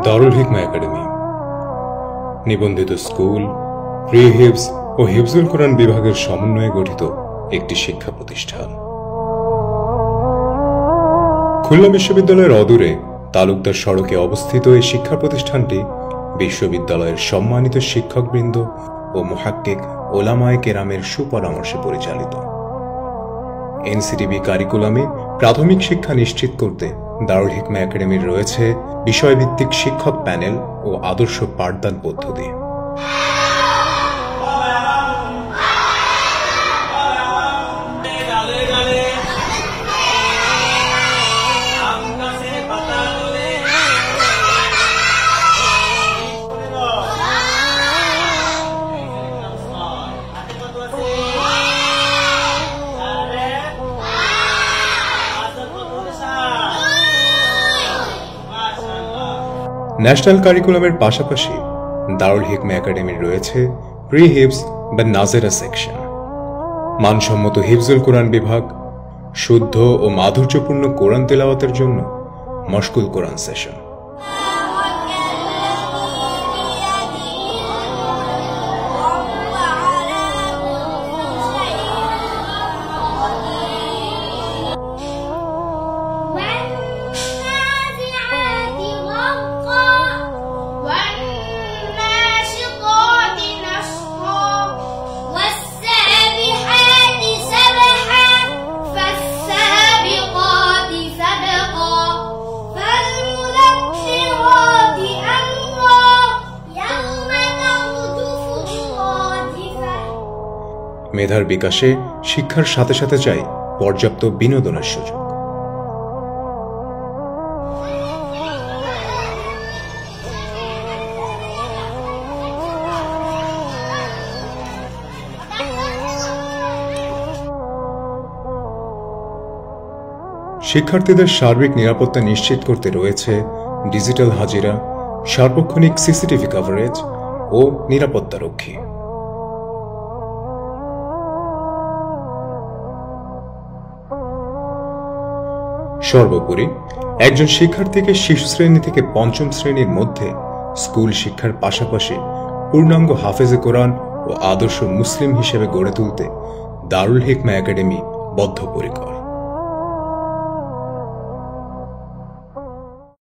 দারুল হিকমা academy নিবন্ধিত school, pre হিফজ ও হিফজুল কোরআন বিভাগের সমন্বয়ে গঠিত একটি শিক্ষা প্রতিষ্ঠান। খুলনা বিশ্ববিদ্যালয়ের অদূরে তালুকদার সড়কে অবস্থিত এই শিক্ষা প্রতিষ্ঠানটি বিশ্ববিদ্যালয়ের সম্মানিত শিক্ষকবৃন্দ ও মুহাক্কিক ওলামায়ে কেরামের সুপরামর্শে পরিচালিত। এনসিটিবি কারিকুলামে প্রাথমিক শিক্ষা নিশ্চিত করতে দারুল হিকমা একাডেমির রয়েছে বিষয়ভিত্তিক শিক্ষক প্যানেল ও আদর্শ পাঠদান পদ্ধতি। ন্যাশনাল কারিকুলামের পাশাপাশি দারুল হিকমা একাডেমির রয়েছে প্রি হিফজ বা নাজেরা সেকশন, মানসম্মত হিফজুল কোরআন বিভাগ, শুদ্ধ ও মাধুর্যপূর্ণ কোরআন তেলাওয়াতের জন্য মশকুল কোরআন সেশন। মেধার বিকাশে শিক্ষার সাথে সাথে চাই পর্যাপ্ত বিনোদনের সুযোগ। শিক্ষার্থীদের সার্বিক নিরাপত্তা নিশ্চিত করতে রয়েছে ডিজিটাল হাজিরা, সার্বক্ষণিক সিসিটিভি কভারেজ ও নিরাপত্তা রক্ষী। সর্বোপরি একজন শিক্ষার্থীকে শিশু শ্রেণী থেকে পঞ্চম শ্রেণীর মধ্যে স্কুল শিক্ষার পাশাপাশি পূর্ণাঙ্গ হাফেজে কোরআন ও আদর্শ মুসলিম হিসেবে গড়ে তুলতে দারুল হিকমা একাডেমি বদ্ধপরিকর।